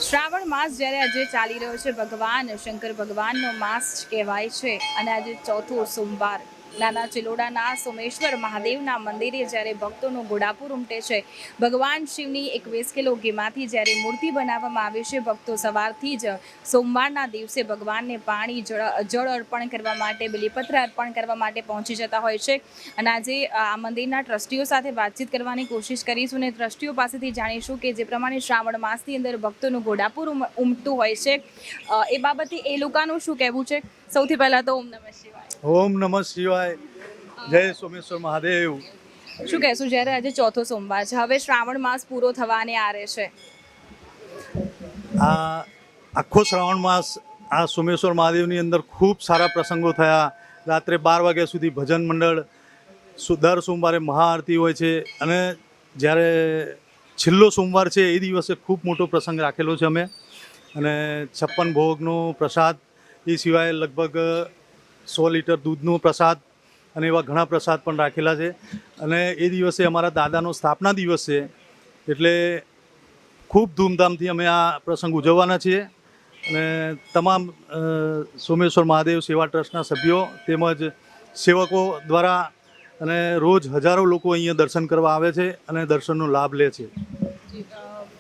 શ્રાવણ માસ જ્યારે આજે ચાલી રહ્યો છે, ભગવાન શંકર ભગવાનનો માસ કહેવાય છે અને આજે ચોથો સોમવાર નાના ચિલોડાના સોમેશ્વર મહાદેવના મંદિરે જ્યારે ભક્તોનો ઘોડાપુર ઉમટે છે, ભગવાન શિવની 21 કિલો ઘીમાંથી જ્યારે મૂર્તિ બનાવવામાં આવે છે, ભક્તો સવારથી જ સોમવારના દિવસે ભગવાનને પાણી જળ અર્પણ કરવા માટે, બિલીપત્ર અર્પણ કરવા માટે પહોંચી જતા હોય છે અને આજે આ મંદિરના ટ્રસ્ટીઓ સાથે વાતચીત કરવાની કોશિશ કરીશું અને ટ્રસ્ટીઓ પાસેથી જાણીશું કે જે પ્રમાણે શ્રાવણ માસની અંદર ભક્તોનું ઘોડાપુર ઉમટતું હોય છે એ બાબતે એ લોકોનું શું કહેવું છે. સૌથી પહેલાં તો ઓમ નમઃ શિવાય. ઓમ નમઃ શિવાય. જય સોમેશ્વર મહાદેવ. શું કહેશું જ્યારે આજે ચોથો સોમવાર છે, હવે શ્રાવણ માસ પૂરો થવાને આરે છે, આ આખો શ્રાવણ માસ આ સોમેશ્વર મહાદેવની અંદર ખૂબ સારા પ્રસંગો થયા. રાત્રે 12 વાગ્યા સુધી ભજન મંડળ, દર સોમવારે મહાઆરતી હોય છે અને જ્યારે છેલ્લો સોમવાર છે એ દિવસે ખૂબ મોટો પ્રસંગ રાખેલો છે અમે. અને 56 ભોગનો પ્રસાદ, એ સિવાય લગભગ 100 લીટર દૂધનો પ્રસાદ અને એવા ઘણા પ્રસાદ પણ રાખેલા છે. અને એ દિવસે અમારા દાદાનો સ્થાપના દિવસ છે એટલે ખૂબ ધૂમધામથી અમે આ પ્રસંગ ઉજવવાના છીએ. અને તમામ સોમેશ્વર મહાદેવ સેવા ટ્રસ્ટના સભ્યો તેમજ સેવકો દ્વારા અને રોજ હજારો લોકો અહીંયા દર્શન કરવા આવે છે અને દર્શનનો લાભ લે છે.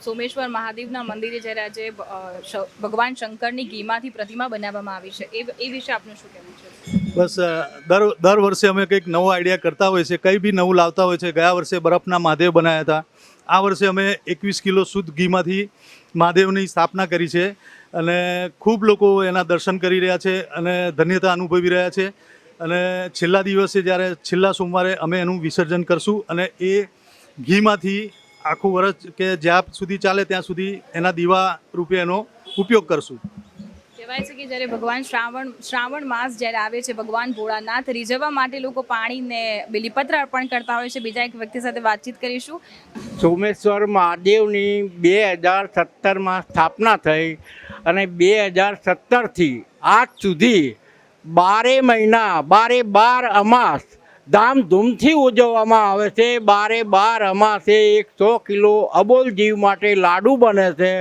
સોમેશ્વર મહાદેવના મંદિરે જ્યારે આજે ભગવાન શંકરની ઘીમાંથી પ્રતિમા બનાવવામાં આવી છે, એ વિશે આપનું શું કહેવું છે? બસ દર વર્ષે અમે કંઈક નવો આઈડિયા કરતા હોય છે, કંઈ બી નવું લાવતા હોય છે. ગયા વર્ષે બરફના મહાદેવ બનાવ્યા હતા. આ વર્ષે અમે 21 કિલો શુદ્ધ ઘીમાંથી મહાદેવની સ્થાપના કરી છે અને ખૂબ લોકો એના દર્શન કરી રહ્યા છે અને ધન્યતા અનુભવી રહ્યા છે. અને છેલ્લા દિવસે જ્યારે છેલ્લા સોમવારે અમે એનું વિસર્જન કરશું અને એ ઘીમાંથી આખું વર્ષ કે જ્યાં સુધી ચાલે ત્યાં સુધી એના દીવા રૂપે એનો ઉપયોગ કરશું. કહેવાય છે કે જ્યારે ભગવાન શ્રાવણ માસ જ્યારે આવે છે, ભગવાન ભોળાનાથ રીઝવવા માટે લોકો પાણીને બિલીપત્ર અર્પણ કરતા હોય છે. બીજા એક વ્યક્તિ સાથે વાતચીત કરીશું. સોમેશ્વર મહાદેવની 2017માં સ્થાપના થઈ અને 2017થી આજ સુધી 12 મહિના 12 અમાસ ધામધૂમથી ઉજવવામાં આવે છે. 12 અમાસે 100 કિલો અબોલ જીવ માટે લાડુ બને છે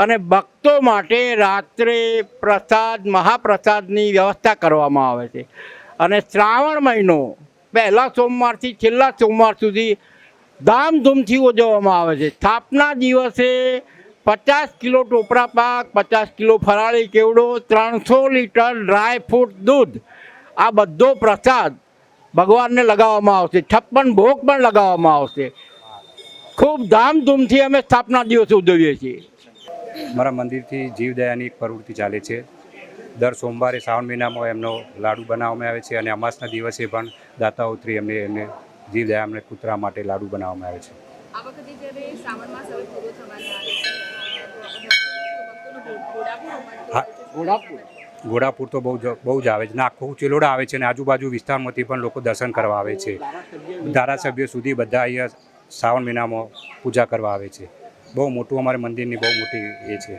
અને ભક્તો માટે રાત્રે પ્રસાદ, મહાપ્રસાદની વ્યવસ્થા કરવામાં આવે છે. અને શ્રાવણ મહિનો પહેલા સોમવારથી છેલ્લા સોમવાર સુધી ધામધૂમથી ઉજવવામાં આવે છે. સ્થાપના દિવસે 50 કિલો ટોપરા પાક, 50 કિલો ફરાળી કેવડો, 300 લીટર ડ્રાયફ્રૂટ દૂધ, આ બધો પ્રસાદ ભગવાનને લગાવવામાં આવશે. 56 ભોગ પણ લગાવવામાં આવશે. ખૂબ ધામધૂમથી અમે સ્થાપના દિવસ ઉજવીએ છીએ. મારા મંદિરથી જીવદયાની એક પ્રવૃત્તિ ચાલે છે. દર સોમવારે શ્રાવણ મહિનામાં એમનો લાડુ બનાવવામાં આવે છે અને અમાસના દિવસે પણ દાતા ઉતરી એમને જીવદયા અમને કૂતરા માટે લાડુ બનાવવામાં આવે છે. આ વખતે જ્યારે શ્રાવણ માસ હવે પૂરો થવાને આવે છે, ઘોડાપુર તો બહુ જ આવે છે ને આખું ચિલોડા આવે છે અને આજુબાજુ વિસ્તારમાંથી પણ લોકો દર્શન કરવા આવે છે. ધારાસભ્યો સુધી બધા અહીંયા શ્રાવણ મહિનામાં પૂજા કરવા આવે છે. બહુ મોટું અમારા મંદિરની બહુ મોટી એ છે.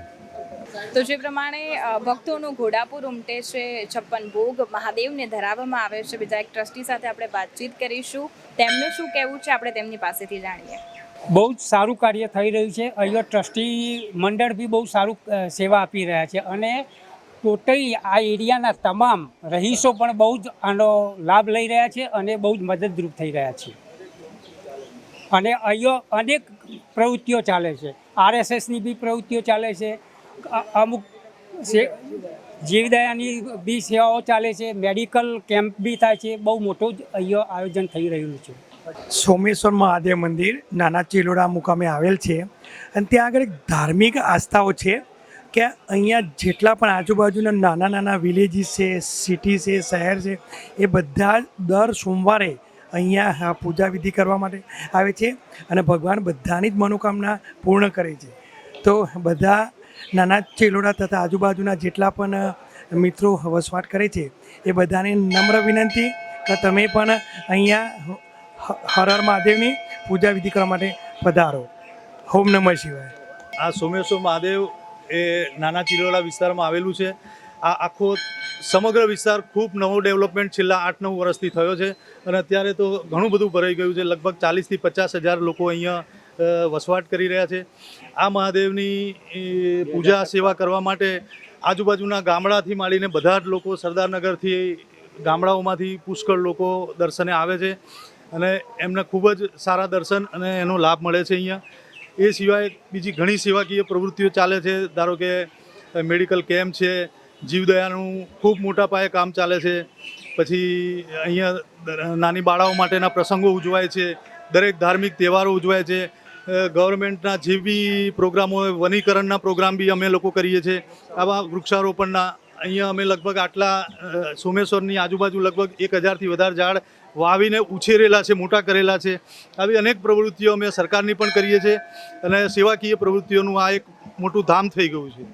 તો જે પ્રમાણે ભક્તોનું ઘોડાપુર ઉમટે છે, 56 ભોગ મહાદેવને ધરાવવામાં આવે છે. બીજા એક ટ્રસ્ટી સાથે આપણે વાતચીત કરીશું. તેમનું શું કહેવું છે આપણે તેમની પાસેથી જાણીએ. બહુ જ સારું કાર્ય થઈ રહ્યું છે. અહીંયા ટ્રસ્ટી મંડળ બી બહુ સારું સેવા આપી રહ્યા છે અને ટોટલી આ એરિયાના તમામ રહીશો પણ બહુ જ આનો લાભ લઈ રહ્યા છે અને બહુ જ મદદરૂપ થઈ રહ્યા છે. અને અહીંયા અનેક પ્રવૃત્તિઓ ચાલે છે. RSSની બી પ્રવૃત્તિઓ ચાલે છે, અમુક જીવદયાની બી સેવાઓ ચાલે છે, મેડિકલ કેમ્પ બી થાય છે. બહુ મોટું જ અહીંયા આયોજન થઈ રહ્યું છે. સોમેશ્વર મહાદેવ મંદિર નાના ચિલોડા મુકામે આવેલ છે અને ત્યાં આગળ એક ધાર્મિક આસ્થાઓ છે કે અહીંયા જેટલા પણ આજુબાજુના નાના નાના વિલેજીસ છે, સિટી છે, શહેર છે, એ બધા દર સોમવારે અહીંયા પૂજા વિધિ કરવા માટે આવે છે અને ભગવાન બધાની જ મનોકામના પૂર્ણ કરે છે. તો બધા નાના ચિલોડા તથા આજુબાજુના જેટલા પણ મિત્રો વસવાટ કરે છે એ બધાને નમ્ર વિનંતી કે તમે પણ અહીંયા હર હર મહાદેવની પૂજા વિધિ કરવા માટે પધારો. ઓમ નમઃ શિવાય. આ સોમેશ્વર મહાદેવ એ નાના ચિલોડા વિસ્તારમાં આવેલું છે. આ આખો સમગ્ર વિસ્તાર ખૂબ નવો ડેવલપમેન્ટ છેલ્લા 8-9 વર્ષથી થયો છે અને અત્યારે તો ઘણું બધું ભરાઈ ગયું છે. લગભગ 40 થી 50 હજાર લોકો અહીંયા વસવાટ કરી રહ્યા છે. આ મહાદેવની પૂજા સેવા કરવા માટે આજુબાજુના ગામડાથી માંડીને બધા જ લોકો સરદારનગરથી ગામડાઓમાંથી પુષ્કળ લોકો દર્શને આવે છે અને એમને ખૂબ જ સારા દર્શન અને એનો લાભ મળે છે અહીંયા. એ સિવાય બીજી ઘણી સેવાકીય પ્રવૃત્તિઓ ચાલે છે. ધારો કે મેડિકલ કેમ્પ છે, જીવદયાનું ખૂબ મોટા પાયે કામ ચાલે છે. પછી અહીંયા નાની બાળાઓ માટેના પ્રસંગો ઉજવાય છે, દરેક ધાર્મિક તહેવારો ઉજવાય છે. ગવર્મેન્ટના જે બી પ્રોગ્રામો હોય, વનીકરણના પ્રોગ્રામ બી અમે લોકો કરીએ છીએ. આવા વૃક્ષારોપણના અહીંયા અમે લગભગ આટલા સોમેશ્વરની આજુબાજુ લગભગ 1000થી વધારે ઝાડ વાવીને ઉછેરેલા છે, મોટા કરેલા છે. આવી અનેક પ્રવૃત્તિઓ અમે સરકારની પણ કરીએ છીએ અને સેવાકીય પ્રવૃત્તિઓનું આ એક મોટું ધામ થઈ ગયું છે.